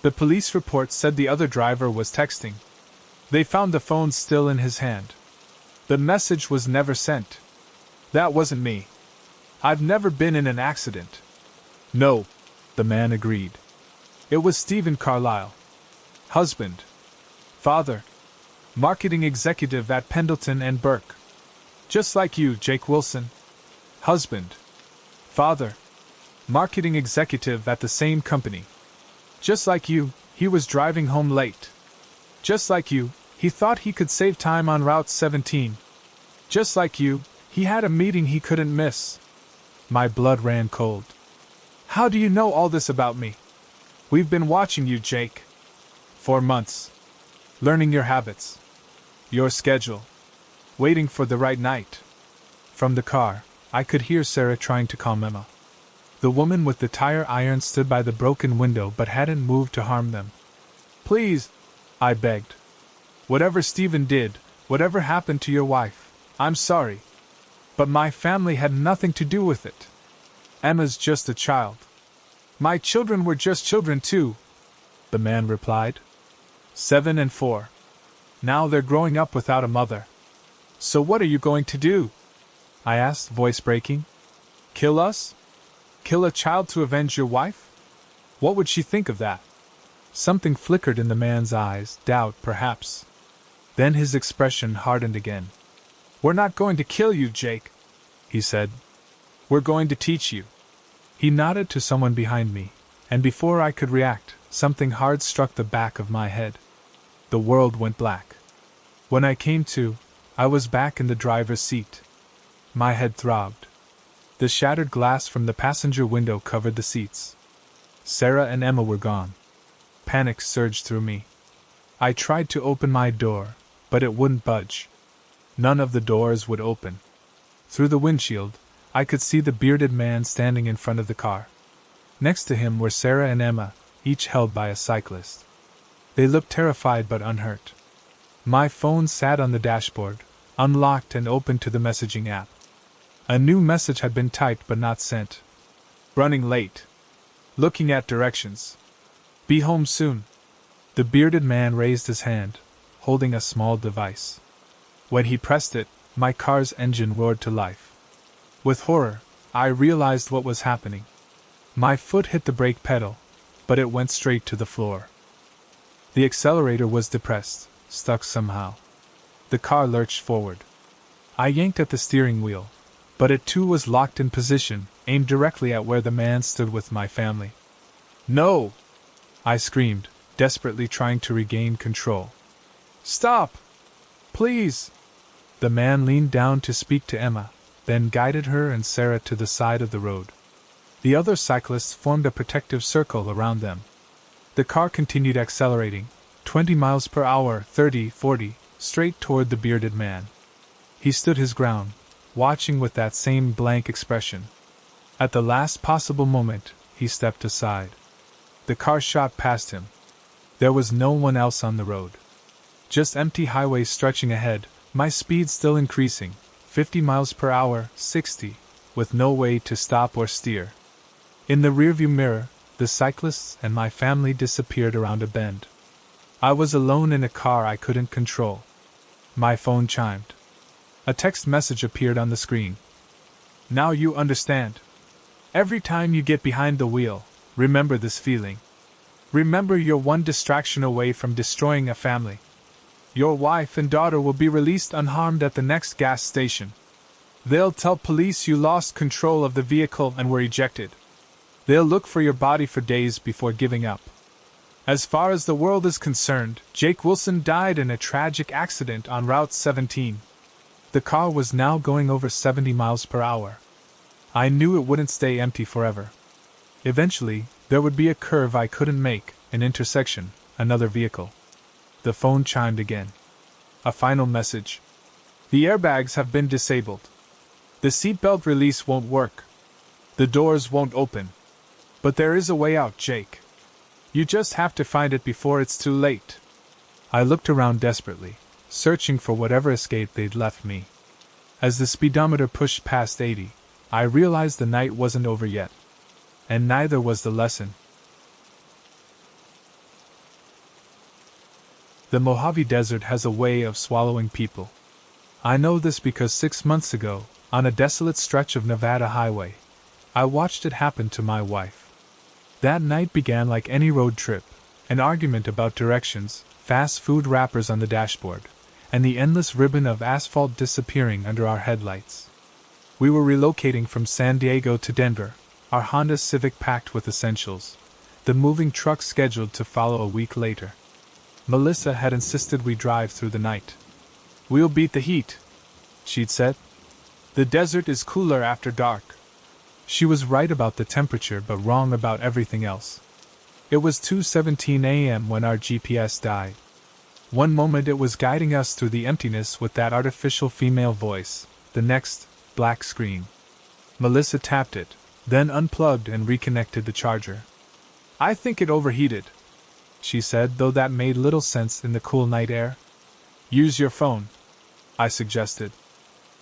The police report said the other driver was texting. They found the phone still in his hand. The message was never sent. That wasn't me. I've never been in an accident. No, the man agreed. It was Stephen Carlyle. Husband. Father. Marketing executive at Pendleton and Burke. Just like you, Jake Wilson. Husband. Father. Marketing executive at the same company. Just like you, he was driving home late. Just like you, he thought he could save time on Route 17. Just like you, he had a meeting he couldn't miss. My blood ran cold. How do you know all this about me? We've been watching you, Jake. For months. Learning your habits. Your schedule. Waiting for the right night. From the car, I could hear Sarah trying to calm Emma. The woman with the tire iron stood by the broken window but hadn't moved to harm them. Please, I begged. Whatever Stephen did, whatever happened to your wife, I'm sorry. But my family had nothing to do with it. Emma's just a child. My children were just children too, the man replied. 7 and 4. Now they're growing up without a mother. So what are you going to do? I asked, voice breaking. Kill us? Kill a child to avenge your wife? What would she think of that? Something flickered in the man's eyes, doubt perhaps. Then his expression hardened again. We're not going to kill you, Jake, he said. We're going to teach you. He nodded to someone behind me, and before I could react, something hard struck the back of my head. The world went black. When I came to, I was back in the driver's seat. My head throbbed. The shattered glass from the passenger window covered the seats. Sarah and Emma were gone. Panic surged through me. I tried to open my door, but it wouldn't budge. None of the doors would open. Through the windshield, I could see the bearded man standing in front of the car. Next to him were Sarah and Emma, each held by a cyclist. They looked terrified but unhurt. My phone sat on the dashboard, unlocked and open to the messaging app. A new message had been typed but not sent. Running late. Looking at directions. Be home soon. The bearded man raised his hand, holding a small device. When he pressed it, my car's engine roared to life. With horror, I realized what was happening. My foot hit the brake pedal, but it went straight to the floor. The accelerator was depressed, stuck somehow. The car lurched forward. I yanked at the steering wheel, but it too was locked in position, aimed directly at where the man stood with my family. No! I screamed, desperately trying to regain control. Stop! Please! The man leaned down to speak to Emma, then guided her and Sarah to the side of the road. The other cyclists formed a protective circle around them. The car continued accelerating, 20 miles per hour, 30, 40, straight toward the bearded man. He stood his ground, watching with that same blank expression. At the last possible moment, he stepped aside. The car shot past him. There was no one else on the road. Just empty highways stretching ahead, my speed still increasing, 50 miles per hour, 60, with no way to stop or steer. In the rearview mirror, the cyclists and my family disappeared around a bend. I was alone in a car I couldn't control. My phone chimed. A text message appeared on the screen. Now you understand. Every time you get behind the wheel, remember this feeling. Remember you're one distraction away from destroying a family. Your wife and daughter will be released unharmed at the next gas station. They'll tell police you lost control of the vehicle and were ejected. They'll look for your body for days before giving up. As far as the world is concerned, Jake Wilson died in a tragic accident on Route 17. The car was now going over 70 miles per hour. I knew it wouldn't stay empty forever. Eventually, there would be a curve I couldn't make, an intersection, another vehicle. The phone chimed again. A final message. The airbags have been disabled. The seatbelt release won't work. The doors won't open. But there is a way out, Jake. You just have to find it before it's too late. I looked around desperately, searching for whatever escape they'd left me. As the speedometer pushed past 80, I realized the night wasn't over yet. And neither was the lesson. The Mojave Desert has a way of swallowing people. I know this because 6 months ago, on a desolate stretch of Nevada highway, I watched it happen to my wife. That night began like any road trip, an argument about directions, fast food wrappers on the dashboard, and the endless ribbon of asphalt disappearing under our headlights. We were relocating from San Diego to Denver, our Honda Civic packed with essentials, the moving truck scheduled to follow a week later. Melissa had insisted we drive through the night. "We'll beat the heat," she'd said. "The desert is cooler after dark." She was right about the temperature but wrong about everything else. It was 2:17 a.m. when our GPS died. One moment it was guiding us through the emptiness with that artificial female voice, the next, black screen. Melissa tapped it, then unplugged and reconnected the charger. "I think it overheated," she said, though that made little sense in the cool night air. "Use your phone," I suggested.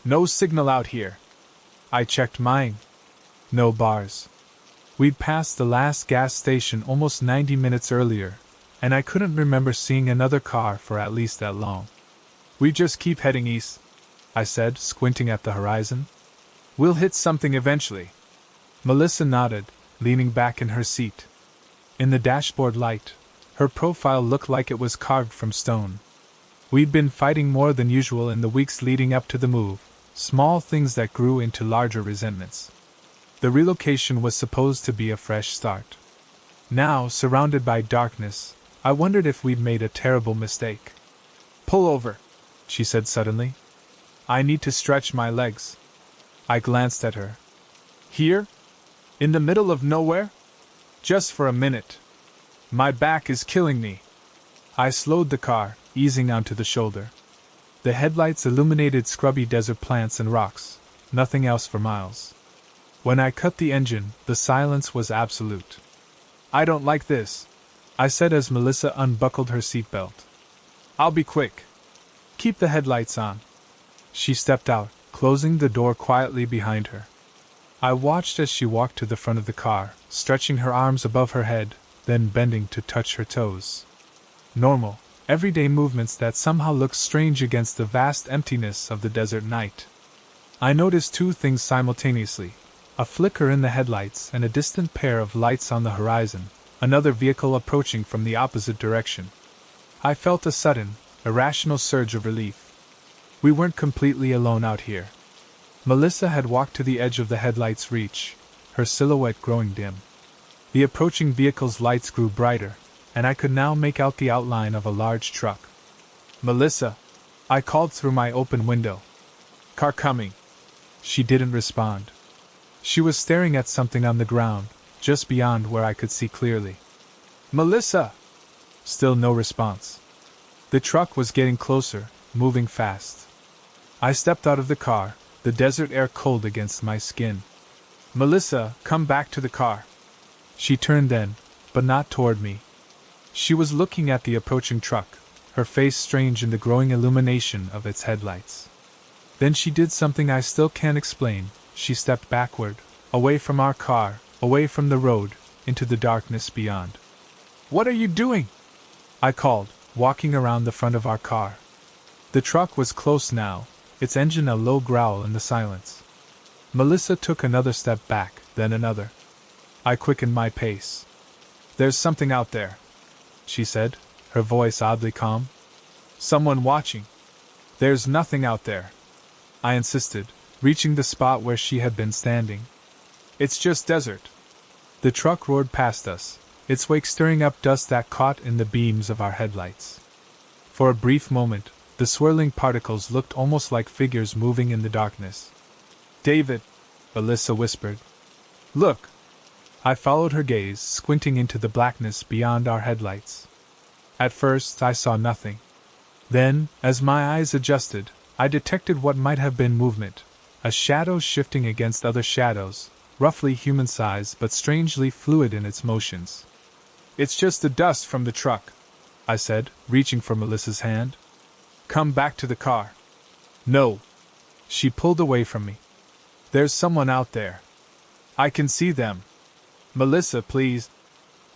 "No signal out here." I checked mine. No bars. We'd passed the last gas station almost 90 minutes earlier, and I couldn't remember seeing another car for at least that long. "We just keep heading east," I said, squinting at the horizon. "We'll hit something eventually." Melissa nodded, leaning back in her seat. In the dashboard light, her profile looked like it was carved from stone. We'd been fighting more than usual in the weeks leading up to the move, small things that grew into larger resentments. The relocation was supposed to be a fresh start. Now, surrounded by darkness, I wondered if we'd made a terrible mistake. "Pull over," she said suddenly. "I need to stretch my legs." I glanced at her. "Here? In the middle of nowhere? Just for a minute. My back is killing me." I slowed the car, easing onto the shoulder. The headlights illuminated scrubby desert plants and rocks, nothing else for miles. When I cut the engine, the silence was absolute. "I don't like this," I said as Melissa unbuckled her seatbelt. "I'll be quick. Keep the headlights on." She stepped out, closing the door quietly behind her. I watched as she walked to the front of the car, stretching her arms above her head, then bending to touch her toes. Normal, everyday movements that somehow looked strange against the vast emptiness of the desert night. I noticed two things simultaneously: a flicker in the headlights and a distant pair of lights on the horizon, another vehicle approaching from the opposite direction. I felt a sudden, irrational surge of relief. We weren't completely alone out here. Melissa had walked to the edge of the headlight's reach, her silhouette growing dim. The approaching vehicle's lights grew brighter, and I could now make out the outline of a large truck. "Melissa," I called through my open window. "Car coming." She didn't respond. She was staring at something on the ground, just beyond where I could see clearly. "Melissa!" Still no response. The truck was getting closer, moving fast. I stepped out of the car, the desert air cold against my skin. "Melissa, come back to the car." She turned then, but not toward me. She was looking at the approaching truck, her face strange in the growing illumination of its headlights. Then she did something I still can't explain. She stepped backward, away from our car, away from the road, into the darkness beyond. "What are you doing?" I called, walking around the front of our car. The truck was close now, its engine a low growl in the silence. Melissa took another step back, then another. I quickened my pace. "There's something out there," she said, her voice oddly calm. "Someone watching." "There's nothing out there," I insisted, reaching the spot where she had been standing. "It's just desert." The truck roared past us, its wake stirring up dust that caught in the beams of our headlights. For a brief moment, the swirling particles looked almost like figures moving in the darkness. "David," Melissa whispered. "Look." I followed her gaze, squinting into the blackness beyond our headlights. At first, I saw nothing. Then, as my eyes adjusted, I detected what might have been movement, a shadow shifting against other shadows, roughly human-sized but strangely fluid in its motions. "It's just the dust from the truck," I said, reaching for Melissa's hand. "Come back to the car." "No." She pulled away from me. There's someone out there. I can see them. Melissa, please.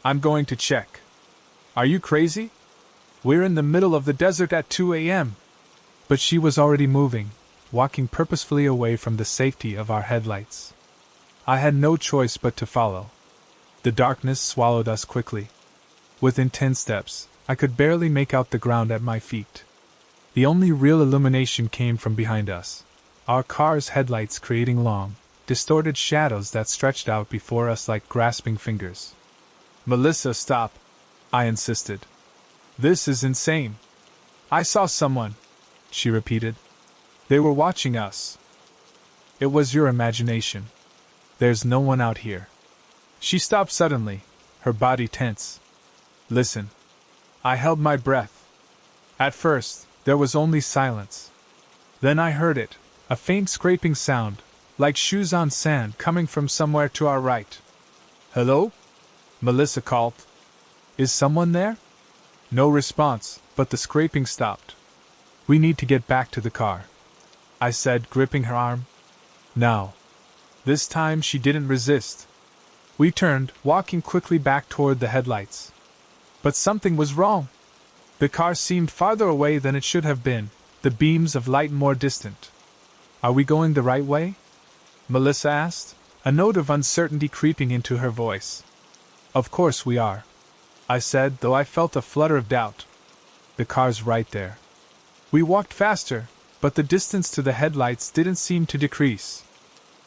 I'm going to check. Are you crazy? We're in the middle of the desert at 2 a.m. But she was already moving, walking purposefully away from the safety of our headlights. I had no choice but to follow. The darkness swallowed us quickly. Within 10 steps, I could barely make out the ground at my feet. The only real illumination came from behind us, our car's headlights creating long, distorted shadows that stretched out before us like grasping fingers. Melissa, stop, I insisted. This is insane. I saw someone, she repeated. They were watching us. It was your imagination. There's no one out here. She stopped suddenly, her body tense. Listen. I held my breath. At first, there was only silence. Then I heard it, a faint scraping sound, like shoes on sand coming from somewhere to our right. Hello? Melissa called. Is someone there? No response, but the scraping stopped. We need to get back to the car, I said, gripping her arm. Now. This time she didn't resist. We turned, walking quickly back toward the headlights. But something was wrong. The car seemed farther away than it should have been, the beams of light more distant. Are we going the right way? Melissa asked, a note of uncertainty creeping into her voice. Of course we are, I said, though I felt a flutter of doubt. The car's right there. We walked faster, but the distance to the headlights didn't seem to decrease.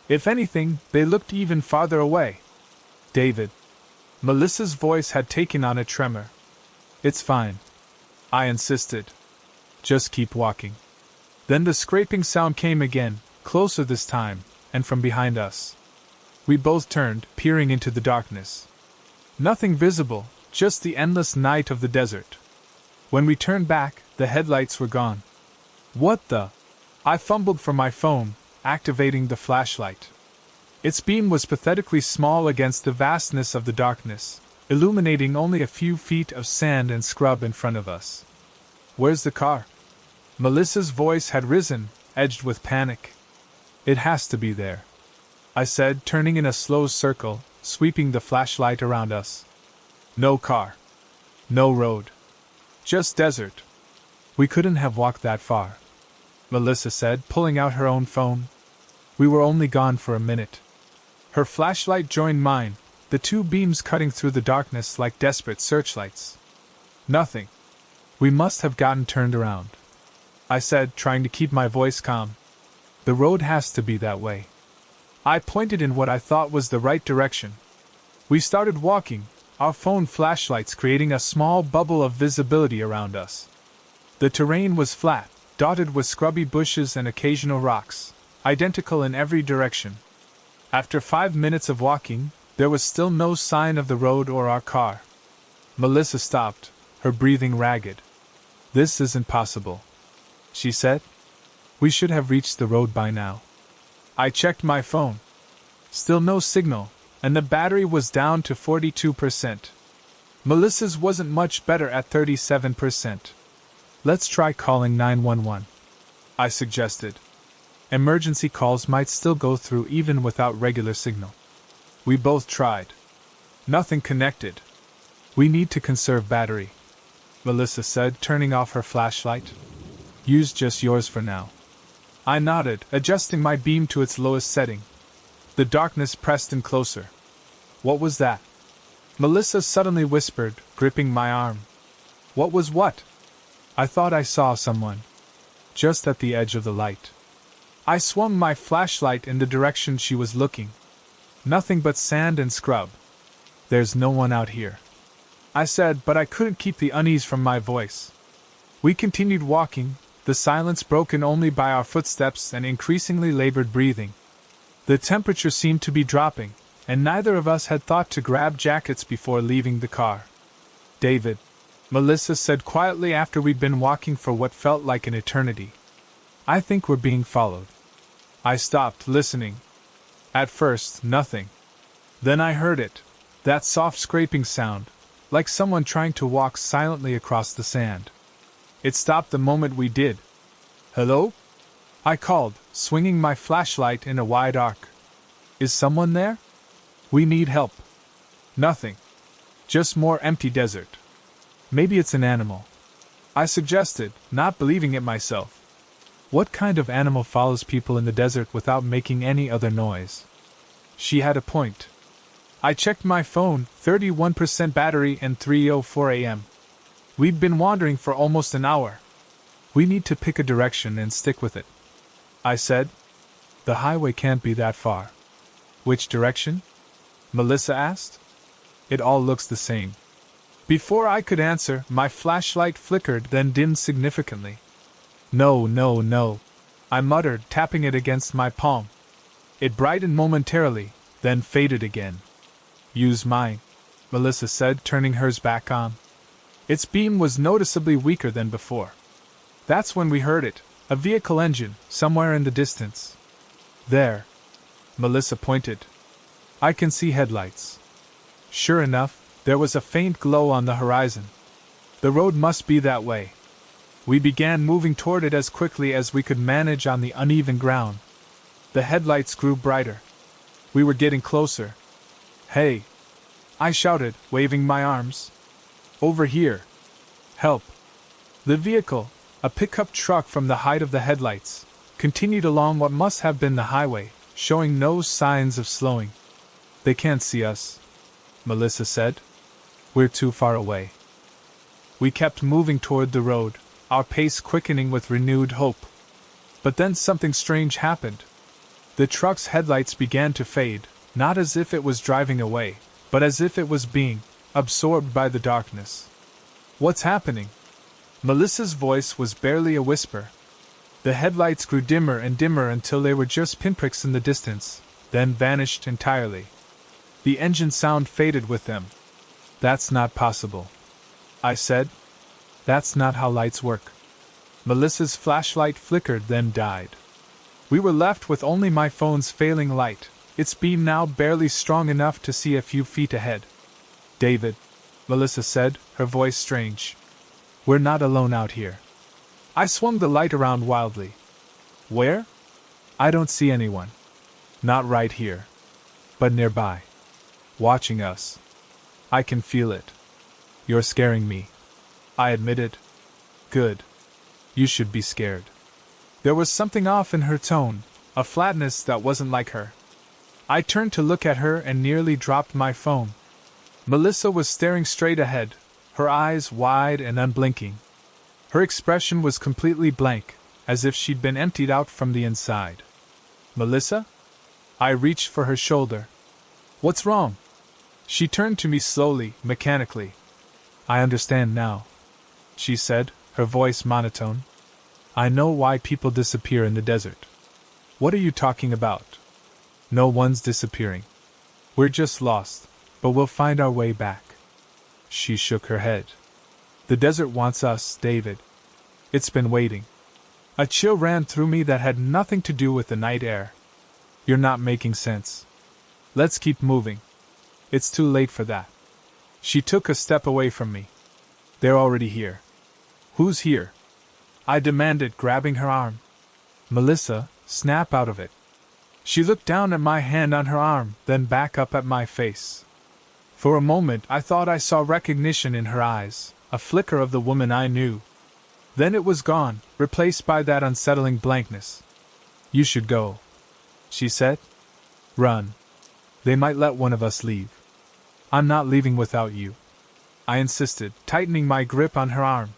If anything, they looked even farther away. David. Melissa's voice had taken on a tremor. It's fine, I insisted. Just keep walking. Then the scraping sound came again, closer this time, and from behind us. We both turned, peering into the darkness. Nothing visible, just the endless night of the desert. When we turned back, the headlights were gone. What the? I fumbled for my phone, activating the flashlight. Its beam was pathetically small against the vastness of the darkness, illuminating only a few feet of sand and scrub in front of us. Where's the car? Melissa's voice had risen, edged with panic. It has to be there, I said, turning in a slow circle, sweeping the flashlight around us. No car. No road. Just desert. We couldn't have walked that far, Melissa said, pulling out her own phone. We were only gone for a minute. Her flashlight joined mine, the two beams cutting through the darkness like desperate searchlights. Nothing. We must have gotten turned around, I said, trying to keep my voice calm. The road has to be that way. I pointed in what I thought was the right direction. We started walking, our phone flashlights creating a small bubble of visibility around us. The terrain was flat, dotted with scrubby bushes and occasional rocks, identical in every direction. After 5 minutes of walking, there was still no sign of the road or our car. Melissa stopped, her breathing ragged. This isn't possible, she said. We should have reached the road by now. I checked my phone. Still no signal, and the battery was down to 42%. Melissa's wasn't much better at 37%. Let's try calling 911, I suggested. Emergency calls might still go through even without regular signal. We both tried. Nothing connected. We need to conserve battery, Melissa said, turning off her flashlight. Use just yours for now. I nodded, adjusting my beam to its lowest setting. The darkness pressed in closer. What was that? Melissa suddenly whispered, gripping my arm. What was what? I thought I saw someone. Just at the edge of the light. I swung my flashlight in the direction she was looking. Nothing but sand and scrub. There's no one out here, I said, but I couldn't keep the unease from my voice. We continued walking, the silence broken only by our footsteps and increasingly labored breathing. The temperature seemed to be dropping, and neither of us had thought to grab jackets before leaving the car. David, Melissa said quietly after we'd been walking for what felt like an eternity. I think we're being followed. I stopped, listening. At first, nothing. Then I heard it, that soft scraping sound, like someone trying to walk silently across the sand. It stopped the moment we did. Hello? I called, swinging my flashlight in a wide arc. Is someone there? We need help. Nothing. Just more empty desert. Maybe it's an animal, I suggested, not believing it myself. What kind of animal follows people in the desert without making any other noise? She had a point. I checked my phone, 31% battery and 3:04 a.m. We'd been wandering for almost an hour. We need to pick a direction and stick with it, I said. The highway can't be that far. Which direction? Melissa asked. It all looks the same. Before I could answer, my flashlight flickered, then dimmed significantly. No, no, no, I muttered, tapping it against my palm. It brightened momentarily, then faded again. Use mine, Melissa said, turning hers back on. Its beam was noticeably weaker than before. That's when we heard it, a vehicle engine, somewhere in the distance. There. Melissa pointed. I can see headlights. Sure enough, there was a faint glow on the horizon. The road must be that way. We began moving toward it as quickly as we could manage on the uneven ground. The headlights grew brighter. We were getting closer. Hey! I shouted, waving my arms. Over here. Help! The vehicle, a pickup truck from the height of the headlights, continued along what must have been the highway, showing no signs of slowing. They can't see us, Melissa said. We're too far away. We kept moving toward the road, our pace quickening with renewed hope. But then something strange happened. The truck's headlights began to fade, not as if it was driving away, but as if it was being absorbed by the darkness. What's happening? Melissa's voice was barely a whisper. The headlights grew dimmer and dimmer until they were just pinpricks in the distance, then vanished entirely. The engine sound faded with them. That's not possible, I said. That's not how lights work. Melissa's flashlight flickered, then died. We were left with only my phone's failing light, its beam now barely strong enough to see a few feet ahead. David, Melissa said, her voice strange. We're not alone out here. I swung the light around wildly. Where? I don't see anyone. Not right here. But nearby. Watching us. I can feel it. You're scaring me, I admitted. Good. You should be scared. There was something off in her tone, a flatness that wasn't like her. I turned to look at her and nearly dropped my phone. Melissa was staring straight ahead, her eyes wide and unblinking. Her expression was completely blank, as if she'd been emptied out from the inside. Melissa? I reached for her shoulder. What's wrong? She turned to me slowly, mechanically. I understand now, she said, her voice monotone. I know why people disappear in the desert. What are you talking about? No one's disappearing. We're just lost, but we'll find our way back. She shook her head. The desert wants us, David. It's been waiting. A chill ran through me that had nothing to do with the night air. You're not making sense. Let's keep moving. It's too late for that. She took a step away from me. They're already here. Who's here? I demanded, grabbing her arm. Melissa, snap out of it. She looked down at my hand on her arm, then back up at my face. For a moment I thought I saw recognition in her eyes, a flicker of the woman I knew. Then it was gone, replaced by that unsettling blankness. You should go, she said. Run. They might let one of us leave. I'm not leaving without you, I insisted, tightening my grip on her arm.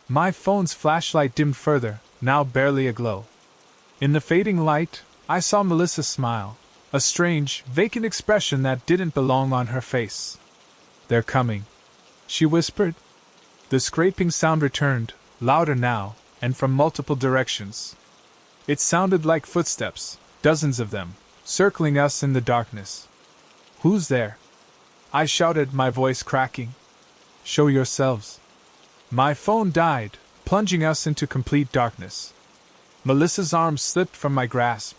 My phone's flashlight dimmed further, now barely aglow. In the fading light, I saw Melissa smile, a strange, vacant expression that didn't belong on her face. They're coming, she whispered. The scraping sound returned, louder now, and from multiple directions. It sounded like footsteps, dozens of them, circling us in the darkness. Who's there? I shouted, my voice cracking. Show yourselves. My phone died, plunging us into complete darkness. Melissa's arm slipped from my grasp.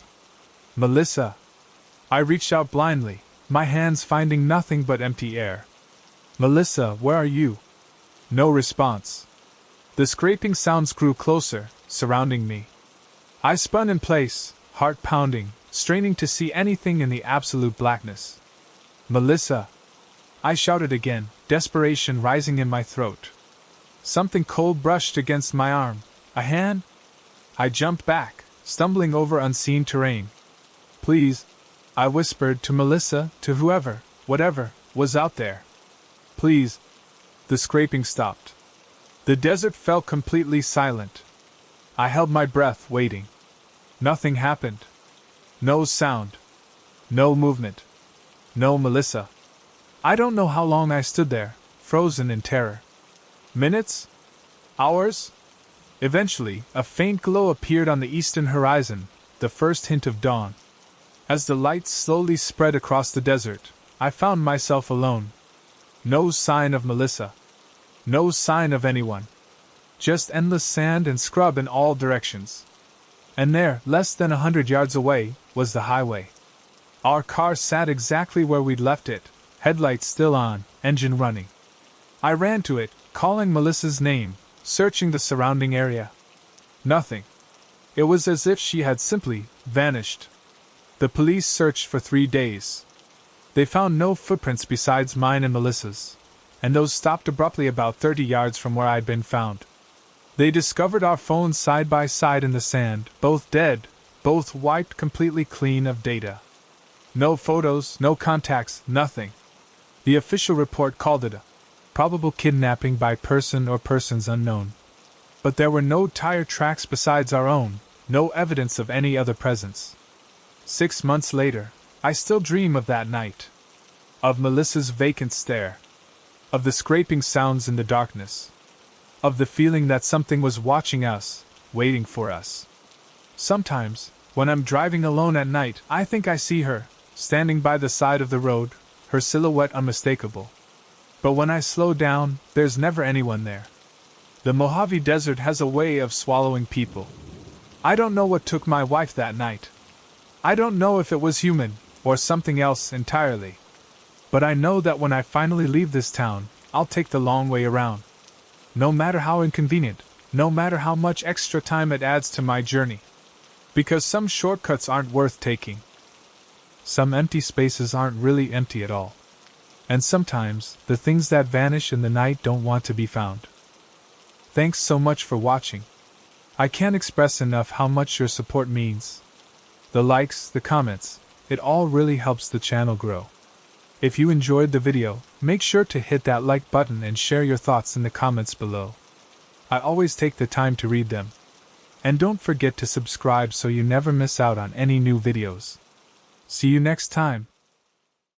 Melissa! I reached out blindly, my hands finding nothing but empty air. Melissa, where are you? No response. The scraping sounds grew closer, surrounding me. I spun in place, heart pounding, straining to see anything in the absolute blackness. Melissa! I shouted again, desperation rising in my throat. Something cold brushed against my arm. A hand? I jumped back, stumbling over unseen terrain. Please, I whispered to Melissa, to whoever, whatever, was out there. Please. The scraping stopped. The desert fell completely silent. I held my breath, waiting. Nothing happened. No sound. No movement. No Melissa. I don't know how long I stood there, frozen in terror. Minutes? Hours? Eventually, a faint glow appeared on the eastern horizon, the first hint of dawn. As the light slowly spread across the desert, I found myself alone. No sign of Melissa. No sign of anyone. Just endless sand and scrub in all directions. And there, less than 100 yards away, was the highway. Our car sat exactly where we'd left it, headlights still on, engine running. I ran to it, calling Melissa's name, searching the surrounding area. Nothing. It was as if she had simply vanished. The police searched for 3 days. They found no footprints besides mine and Melissa's, and those stopped abruptly about 30 yards from where I'd been found. They discovered our phones side by side in the sand, both dead, both wiped completely clean of data. No photos, no contacts, nothing. The official report called it a probable kidnapping by person or persons unknown. But there were no tire tracks besides our own, no evidence of any other presence. 6 months later, I still dream of that night. Of Melissa's vacant stare. Of the scraping sounds in the darkness. Of the feeling that something was watching us, waiting for us. Sometimes, when I'm driving alone at night, I think I see her, standing by the side of the road, her silhouette unmistakable. But when I slow down, there's never anyone there. The Mojave Desert has a way of swallowing people. I don't know what took my wife that night. I don't know if it was human, or something else entirely. But I know that when I finally leave this town, I'll take the long way around. No matter how inconvenient, no matter how much extra time it adds to my journey. Because some shortcuts aren't worth taking. Some empty spaces aren't really empty at all. And sometimes, the things that vanish in the night don't want to be found. Thanks so much for watching. I can't express enough how much your support means. The likes, the comments, it all really helps the channel grow. If you enjoyed the video, make sure to hit that like button and share your thoughts in the comments below. I always take the time to read them. And don't forget to subscribe so you never miss out on any new videos. See you next time.